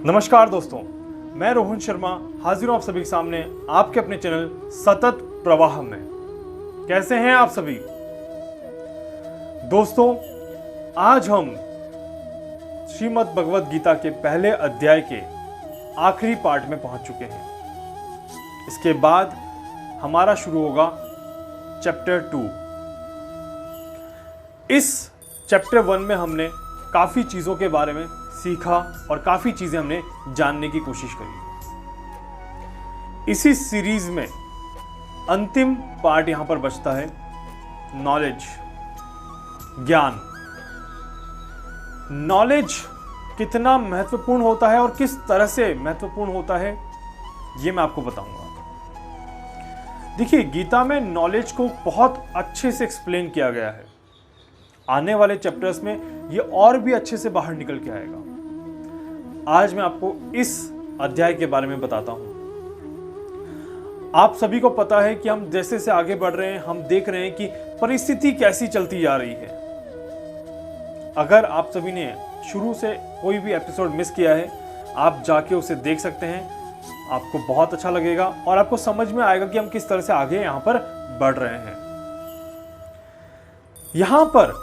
नमस्कार दोस्तों, मैं रोहन शर्मा हाजिर हूं आप सभी के सामने आपके अपने चैनल सतत प्रवाह में। कैसे हैं आप सभी दोस्तों? आज हम श्रीमद् भगवद गीता के पहले अध्याय के आखिरी पार्ट में पहुंच चुके हैं। इसके बाद हमारा शुरू होगा चैप्टर 2। इस चैप्टर 1 में हमने काफी चीजों के बारे में सीखा और काफी चीजें हमने जानने की कोशिश करी। इसी सीरीज में अंतिम पार्ट यहां पर बचता है नॉलेज, ज्ञान। नॉलेज कितना महत्वपूर्ण होता है और किस तरह से महत्वपूर्ण होता है, यह मैं आपको बताऊंगा। देखिए, गीता में नॉलेज को बहुत अच्छे से एक्सप्लेन किया गया है। आने वाले चैप्टर्स में यह और भी अच्छे से बाहर निकल के आएगा। आज मैं आपको इस अध्याय के बारे में बताता हूं। आप सभी को पता है कि हम जैसे से आगे बढ़ रहे हैं, हम देख रहे हैं कि परिस्थिति कैसी चलती जा रही है। अगर आप सभी ने शुरू से कोई भी एपिसोड मिस किया है, आप जाके उसे देख सकते हैं। आपको बहुत अच्छा लगेगा और आपको समझ में आएगा कि हम किस तरह से आगे यहां पर बढ़ रहे हैं। यहां पर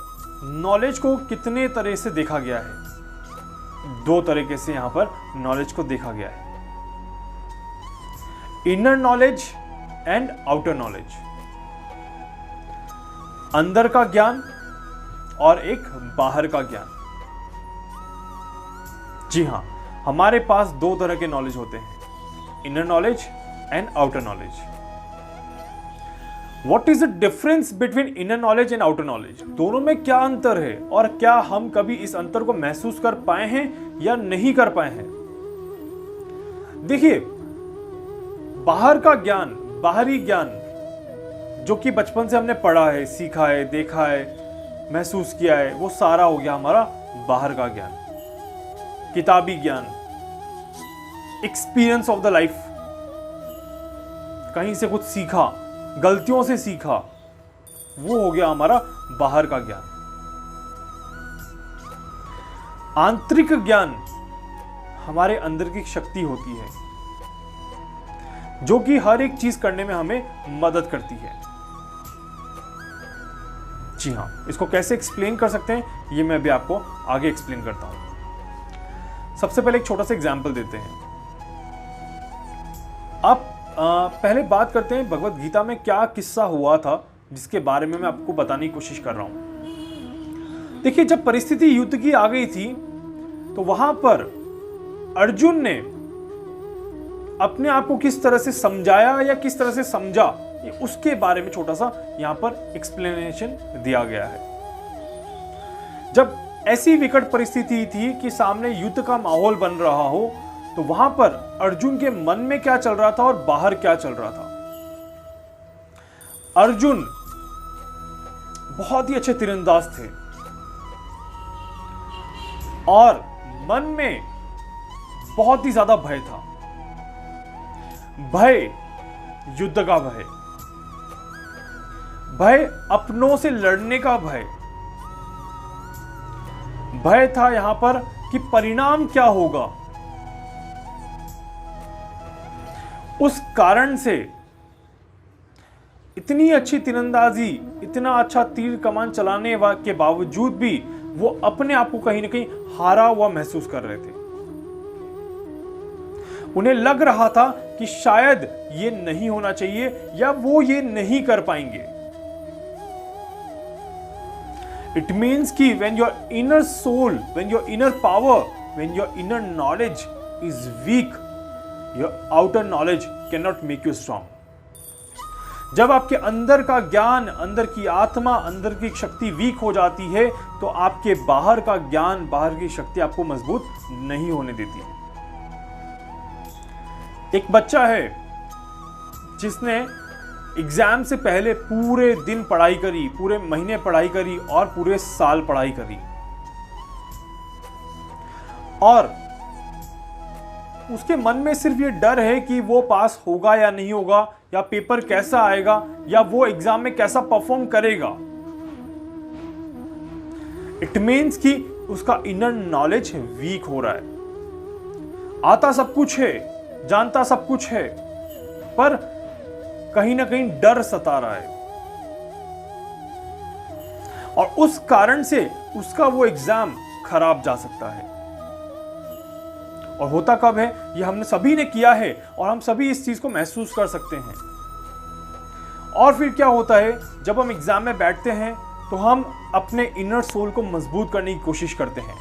नॉलेज को कितने तरह से देखा गया है? 2 तरीके से यहां पर नॉलेज को देखा गया है, inner knowledge and outer knowledge. अंदर का ज्ञान और एक बाहर का ज्ञान। जी हां, हमारे पास 2 तरह के नॉलेज होते हैं, inner knowledge and outer knowledge. What is the difference between inner knowledge and outer knowledge? दोनों में क्या अंतर है और क्या हम कभी इस अंतर को महसूस कर पाए हैं या नहीं कर पाए हैं? देखिए, बाहर का ज्ञान, बाहरी ज्ञान जो कि बचपन से हमने पढ़ा है, सीखा है, देखा है, महसूस किया है, वो सारा हो गया हमारा बाहर का ज्ञान, किताबी ज्ञान, एक्सपीरियंस ऑफ द लाइफ। कहीं से कुछ सीखा, गलतियों से सीखा, वो हो गया हमारा बाहर का ज्ञान। आंतरिक ज्ञान हमारे अंदर की शक्ति होती है जो कि हर एक चीज करने में हमें मदद करती है। जी हां, इसको कैसे एक्सप्लेन कर सकते हैं, ये मैं भी आपको आगे एक्सप्लेन करता हूं। सबसे पहले एक छोटा सा एग्जांपल देते हैं। आप पहले बात करते हैं भगवत गीता में क्या किस्सा हुआ था, जिसके बारे में मैं आपको बताने की कोशिश कर रहा हूं। देखिए, जब परिस्थिति युद्ध की आ गई थी तो वहां पर अर्जुन ने अपने आप को किस तरह से समझाया या किस तरह से समझा, उसके बारे में छोटा सा यहां पर एक्सप्लेनेशन दिया गया है। जब ऐसी विकट परिस्थिति थी कि सामने युद्ध का माहौल बन रहा हो, तो वहां पर अर्जुन के मन में क्या चल रहा था और बाहर क्या चल रहा था। अर्जुन बहुत ही अच्छे तीरंदाज थे और मन में बहुत ही ज्यादा भय था। भय, युद्ध का भय, भय अपनों से लड़ने का भय, भय था यहां पर कि परिणाम क्या होगा। उस कारण से इतनी अच्छी तीरंदाजी, इतना अच्छा तीर कमान चलाने के बावजूद भी वो अपने आप को कहीं ना कहीं हारा हुआ महसूस कर रहे थे। उन्हें लग रहा था कि शायद ये नहीं होना चाहिए या वो ये नहीं कर पाएंगे। इट मीन्स कि when your inner soul, when your inner power, when your inner knowledge is weak, your outer knowledge cannot make you strong. जब आपके अंदर का ज्ञान, अंदर की आत्मा, अंदर की शक्ति वीक हो जाती है, तो आपके बाहर का ज्ञान, बाहर की शक्ति आपको मजबूत नहीं होने देती है। एक बच्चा है जिसने एग्जाम से पहले पूरे दिन पढ़ाई करी, पूरे महीने पढ़ाई करी और पूरे साल पढ़ाई करी, और उसके मन में सिर्फ ये डर है कि वो पास होगा या नहीं होगा, या पेपर कैसा आएगा, या वो एग्जाम में कैसा परफॉर्म करेगा। इट मीन्स कि उसका इनर नॉलेज वीक हो रहा है। आता सब कुछ है, जानता सब कुछ है, पर कहीं ना कहीं डर सता रहा है और उस कारण से उसका वो एग्जाम खराब जा सकता है। और होता कब है, ये हमने सभी ने किया है और हम सभी इस चीज को महसूस कर सकते हैं। और फिर क्या होता है, जब हम एग्जाम में बैठते हैं तो हम अपने इनर सोल को मजबूत करने की कोशिश करते हैं।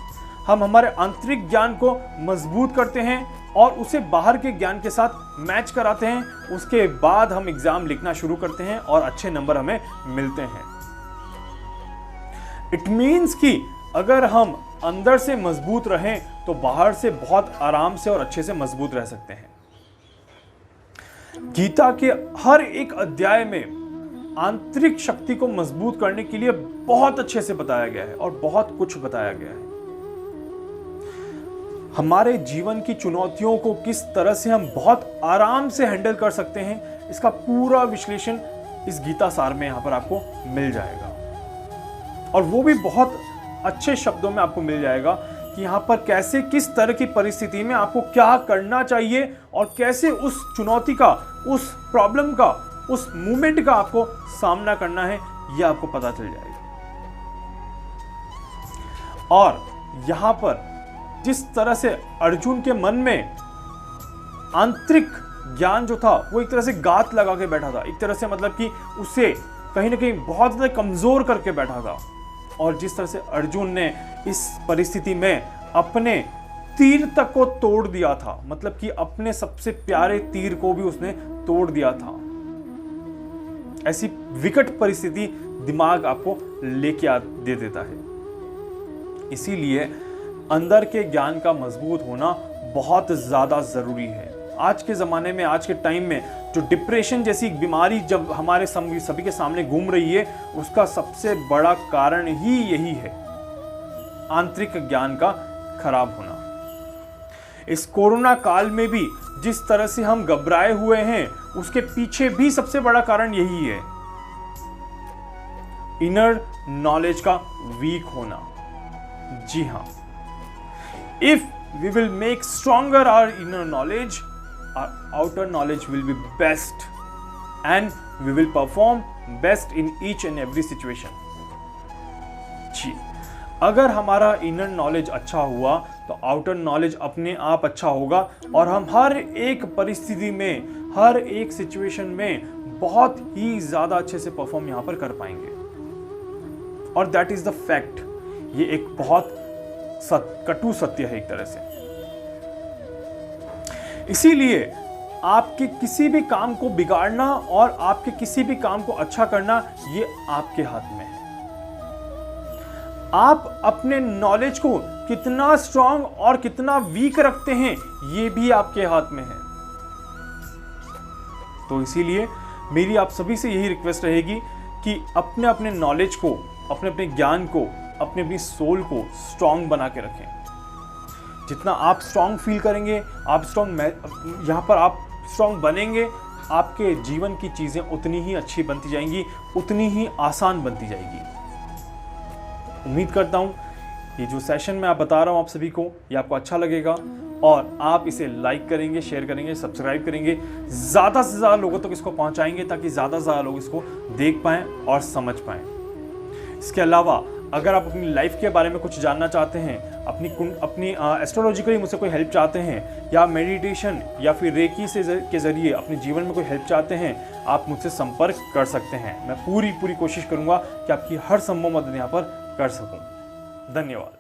हम हमारे आंतरिक ज्ञान को मजबूत करते हैं और उसे बाहर के ज्ञान के साथ मैच कराते हैं। उसके बाद हम एग्जाम लिखना शुरू करते हैं और अच्छे नंबर हमें मिलते हैं। इट मीन्स कि अगर हम अंदर से मजबूत रहें तो बाहर से बहुत आराम से और अच्छे से मजबूत रह सकते हैं। गीता के हर एक अध्याय में आंतरिक शक्ति को मजबूत करने के लिए बहुत अच्छे से बताया गया है और बहुत कुछ बताया गया है। हमारे जीवन की चुनौतियों को किस तरह से हम बहुत आराम से हैंडल कर सकते हैं, इसका पूरा विश्लेषण इस गीता सार में यहां पर आपको मिल जाएगा। और वो भी बहुत अच्छे शब्दों में आपको मिल जाएगा कि यहाँ पर कैसे, किस तरह की परिस्थिति में आपको क्या करना चाहिए और कैसे उस चुनौती का, उस प्रॉब्लम का, उस मूवमेंट का आपको सामना करना है, यह आपको पता चल जाएगा। और यहां पर जिस तरह से अर्जुन के मन में आंतरिक ज्ञान जो था वो एक तरह से गात लगा के बैठा था, एक तरह से मतलब कि उसे कहीं ना कहीं बहुत ज्यादा कमजोर करके बैठा था। और जिस तरह से अर्जुन ने इस परिस्थिति में अपने तीर तक को तोड़ दिया था, मतलब कि अपने सबसे प्यारे तीर को भी उसने तोड़ दिया था। ऐसी विकट परिस्थिति दिमाग आपको लेके दे देता है। इसीलिए अंदर के ज्ञान का मजबूत होना बहुत ज्यादा जरूरी है। आज के ज़माने में, आज के टाइम में जो डिप्रेशन जैसी बीमारी जब हमारे सभी के सामने घूम रही है, उसका सबसे बड़ा कारण ही यही है, आंतरिक ज्ञान का खराब होना। इस कोरोना काल में भी जिस तरह से हम घबराए हुए हैं, उसके पीछे भी सबसे बड़ा कारण यही है, इनर नॉलेज का वीक होना। जी हाँ, if we will make stronger our inner knowledge, our outer knowledge will be best and we will perform best in each and every situation। जी, अगर हमारा इनर नॉलेज अच्छा हुआ तो आउटर नॉलेज अपने आप अच्छा होगा और हम हर एक परिस्थिति में, हर एक सिचुएशन में बहुत ही ज्यादा अच्छे से परफॉर्म यहां पर कर पाएंगे। और दैट इज द फैक्ट। ये एक बहुत कटु सत्य है एक तरह से। इसीलिए आपके किसी भी काम को बिगाड़ना और आपके किसी भी काम को अच्छा करना, ये आपके हाथ में है। आप अपने नॉलेज को कितना स्ट्रांग और कितना वीक रखते हैं, ये भी आपके हाथ में है। तो इसीलिए मेरी आप सभी से यही रिक्वेस्ट रहेगी कि अपने अपने नॉलेज को, अपने अपने ज्ञान को, अपने अपनी सोल को स्ट्रांग बना के रखें। जितना आप स्ट्रांग फील करेंगे, आप स्ट्रांग, यहाँ पर आप स्ट्रांग बनेंगे, आपके जीवन की चीज़ें उतनी ही अच्छी बनती जाएंगी, उतनी ही आसान बनती जाएगी। उम्मीद करता हूँ ये जो सेशन मैं आप बता रहा हूँ आप सभी को, ये आपको अच्छा लगेगा और आप इसे लाइक करेंगे, शेयर करेंगे, सब्सक्राइब करेंगे, ज़्यादा से ज़्यादा लोगों तक इसको पहुँचाएंगे ताकि ज़्यादा से ज़्यादा लोग इसको देख पाएँ और समझ पाएँ। इसके अलावा अगर आप अपनी लाइफ के बारे में कुछ जानना चाहते हैं, अपनी एस्ट्रोलॉजिकली मुझसे कोई हेल्प चाहते हैं, या मेडिटेशन या फिर रेकी के ज़रिए अपने जीवन में कोई हेल्प चाहते हैं, आप मुझसे संपर्क कर सकते हैं। मैं पूरी कोशिश करूंगा कि आपकी हर संभव मदद यहाँ पर कर सकूं। धन्यवाद।